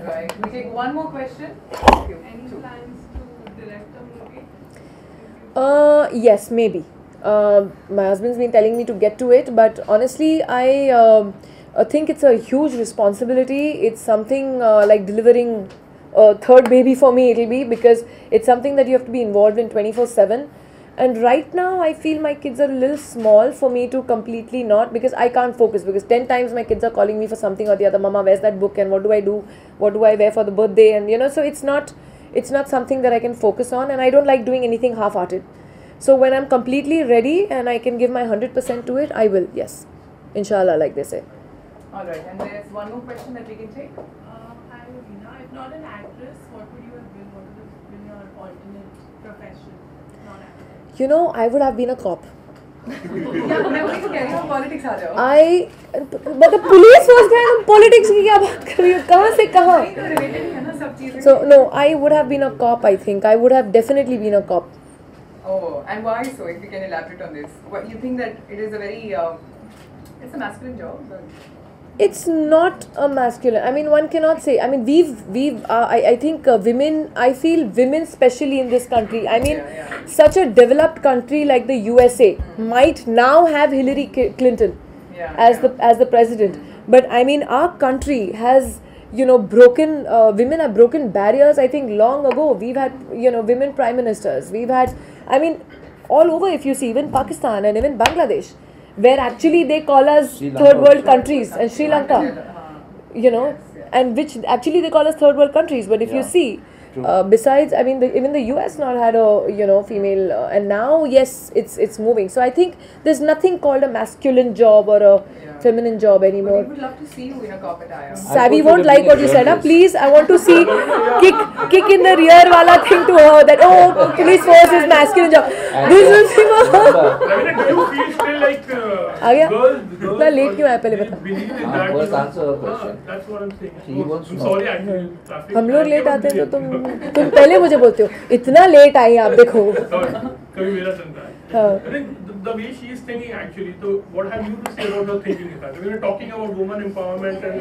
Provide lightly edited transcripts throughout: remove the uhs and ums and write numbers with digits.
Right. We take one more question. Any plans to direct a movie? Yes, maybe. My husband's been telling me to get to it, but honestly, I think it's a huge responsibility. It's something like delivering a third baby for me, it'll be, because it's something that you have to be involved in 24/7. And right now, I feel my kids are a little small for me to completely not, because I can't focus. Because 10 times my kids are calling me for something or the other. Mama, where's that book? And what do I do? What do I wear for the birthday? And so it's not something that I can focus on, and I don't like doing anything half-hearted. So when I'm completely ready and I can give my 100% to it, I will, yes. Inshallah, like they say. Alright, and there's one more question that we can take. Hi Raveena, if not an actress, what would you have been? What would have been your alternate profession? Not actress. I would have been a cop. Yeah, मैं वही तो कह रही हूँ, politics आ जाओ. But the police was kind of politics की क्या बात कर रही हो? कहाँ से कहाँ? नहीं तो related ही है ना सब चीजें. So no, I would have been a cop. I think I would have definitely been a cop. Oh, and why so? If you can elaborate on this, what you think that it is a very, it's a masculine job. But It's not a masculine. I mean, one cannot say. I mean, I think women. I feel women, especially in this country. I mean, such a developed country like the USA might now have Hillary Clinton as the president. But I mean, our country has broken. Women have broken barriers. I think long ago we've had women prime ministers. We've had. I mean, all over. If you see, even Pakistan and even Bangladesh, where actually they call us third world countries, and Sri Lanka, and which actually they call us third world countries. But if you see, besides, I mean, even the US not had a female, and now yes, it's moving. So I think there's nothing called a masculine job or a feminine job anymore. we would love to see you in a cop attire. Savvy won't like what you said. Please, I want to see kick in the rear wala thing to her that police force is masculine job. This will be Raveena, do you feel still like girls? इतना late क्यों आया पहले बता? Believe in that. First answer her question. That's what I'm saying. She wants to I'm know. sorry, actually. traffic- हम लोग late आते हैं तो तुम पहले मुझे बोलते हो इतना लेट आई आप देखो. Sorry, कभी मेरा चलता है. I think the way she is thinking actually. So what have you to say about her thinking? In fact, we were talking about woman empowerment and.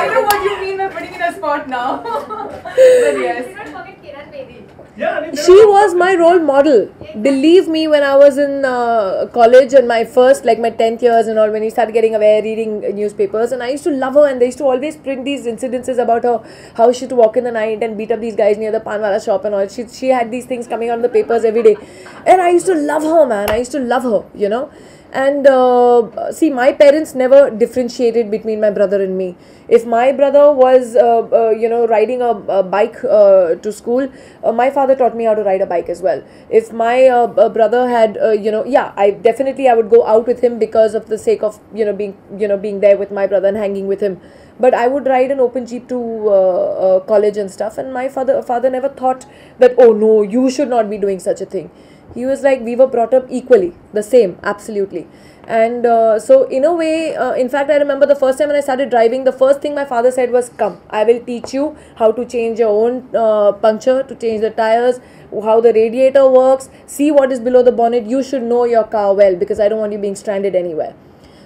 I know what you mean by putting in a spot now. But yes. Do not forget Kiran baby. Yeah, I mean, She was my role model. Believe me, when I was in college and my first, like my 10th years and all, when you started getting aware, reading newspapers, and I used to love her, and they used to always print these incidences about her, how she used to walk in the night and beat up these guys near the Panwala shop and all. She had these things coming out in the papers every day. And I used to love her, man. I used to love her, And see, my parents never differentiated between my brother and me. If my brother was, riding a bike to school, my father taught me how to ride a bike as well. If my brother had, I would go out with him because of the sake of, being there with my brother and hanging with him. But I would ride an open jeep to college and stuff. And my father never thought that, oh no, you should not be doing such a thing. He was like, we were brought up equally, the same, absolutely. And so in a way, in fact, I remember the first time when I started driving, the first thing my father said was, come, I will teach you how to change your own puncture, to change the tires, how the radiator works, see what is below the bonnet. You should know your car well, because I don't want you being stranded anywhere.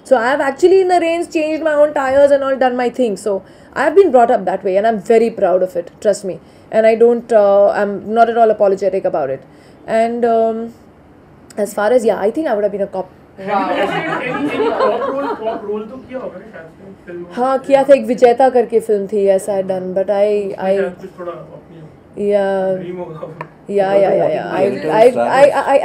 So I have actually in the rains changed my own tires and all, done my thing. So I have been brought up that way, and I'm very proud of it, trust me. And I'm not at all apologetic about it. And as far as, I think I would have been a cop. Wow. Any pop role तो किया होगा ना शायद से film में? हाँ किया था, एक विजेता करके फिल्म थी, yes I had done, but I कुछ थोड़ा अपनी dream होगा.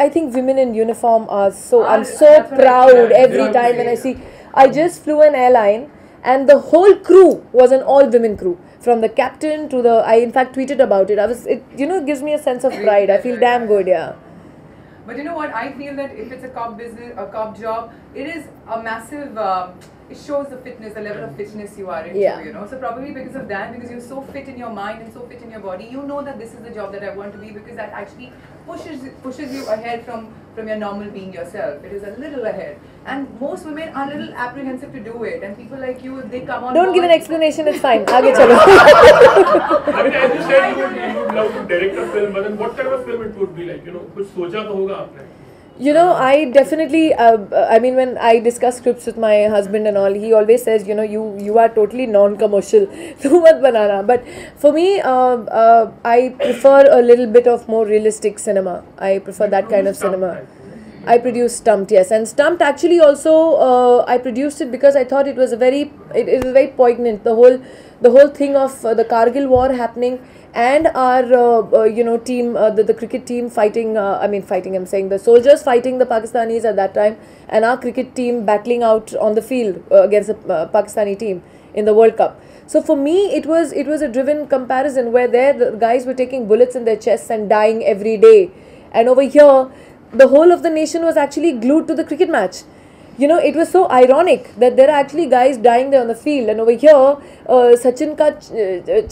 I think women in uniform are so, I'm so proud every time when I see. I just flew an airline and the whole crew was an all women crew, from the captain to the, I in fact tweeted about it. It gives me a sense of pride. I feel damn good, yeah. But you know what? I feel that if it's a cop business, a cop job, it is a massive. It shows the fitness, the level of fitness you are into. So probably because of that, because you're so fit in your mind and so fit in your body, you know that this is the job that I want to be, because that actually pushes you ahead from your normal being yourself. It is a little ahead, and most women are a little apprehensive to do it, and people like you, they come on. Don't give an explanation. It's fine. Aage chalo. I mean, as you said, you would love to direct a film, but then what kind of a film it would be like? कुछ सोचा तो होगा आपने? You know, I definitely. I mean, when I discuss scripts with my husband and all, he always says, you know, you are totally non-commercial. Tu mat banana. But for me, I prefer a little bit of more realistic cinema. I prefer that kind of cinema. I produced Stumped, yes, and Stumped actually also I produced it because I thought it was it was very poignant. The whole thing of the Kargil war happening, and our you know, team, the cricket team fighting. Fighting. I'm saying the soldiers fighting the Pakistanis at that time, and our cricket team battling out on the field against the Pakistani team in the World Cup. So for me, it was a driven comparison where there the guys were taking bullets in their chests and dying every day, and over here the whole of the nation was actually glued to the cricket match. You know, it was so ironic that there are actually guys dying there on the field, and over here Sachin ka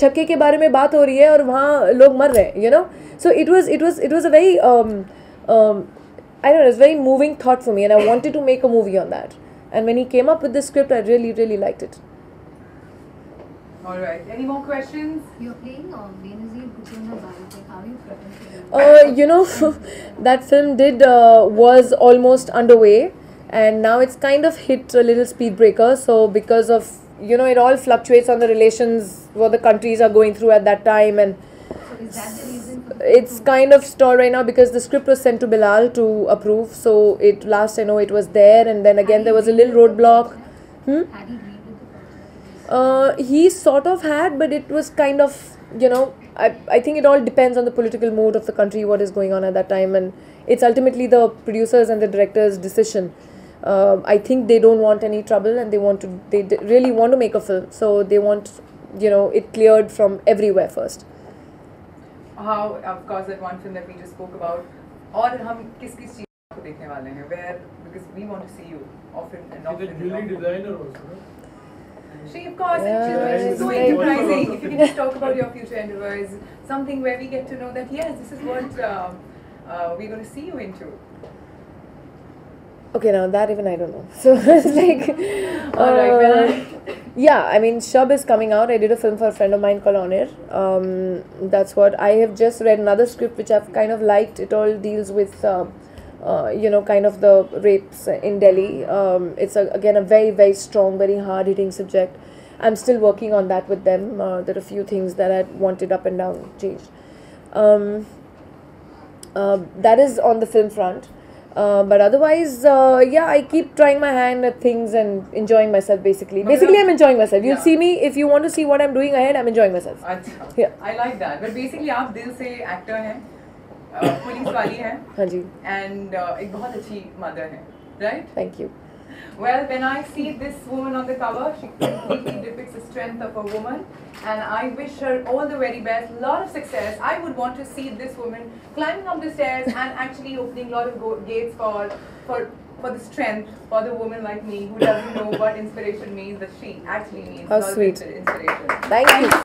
छक्के के बारे में बात हो रही है और वहाँ लोग मर रहे हैं, you know. So it was a very I don't know, it was a very moving thought for me, and I wanted to make a movie on that. And when he came up with the script, I really liked it. All right. Any more questions? You're playing Benazir Bhutto biopic. How are you preparing? You know, that film was almost underway, and now it's kind of hit a little speed breaker. So because of, you know, it all fluctuates on the relations what the countries are going through at that time, and So is that the reason? it's kind of stalled right now because the script was sent to Bilal to approve. So last I know it was there, and then again there was a little roadblock. Had he agreed with the project? He sort of had, but it was kind of, you know, I think it all depends on the political mood of the country, what is going on at that time, and it's ultimately the producers and the directors' decision. I think they don't want any trouble, and they really want to make a film, so they want, you know, it cleared from everywhere first. How, of course, that one film that we just spoke about, और हम किस चीज़ को देखने वाले हैं, where, because we want to see you often and often. She's a jewelry designer also, no? She, of course, Yeah, she's so right. enterprising. If you can just talk about your future endeavors, something where we get to know that, yes, this is what we're going to see you into. Okay, now that even I don't know. So it's like, yeah, I mean, Shub is coming out. I did a film for a friend of mine called Onir. That's what I have just read another script which I've kind of liked. It all deals with, you know, kind of the rapes in Delhi. It's again a very strong, very hard-hitting subject. I'm still working on that with them. There are a few things that I wanted up and down changed. That is on the film front. But otherwise, yeah, I keep trying my hand at things and enjoying myself basically. Basically, I'm enjoying myself. You'll see me, if you want to see what I'm doing ahead, I'm enjoying myself. अच्छा. Yeah. I like that. But basically, आप दिल से actor हैं, police वाली हैं, हाँ जी. and एक बहुत अच्छी mother हैं, right? Thank you. Well, when I see this woman on the cover, she completely depicts the strength of a woman, and I wish her all the very best, lot of success. I would want to see this woman climbing up the stairs and actually opening a lot of gates for the strength for the woman like me who doesn't know what inspiration means, but she actually means. How lot of sweet. inspiration. Thank you.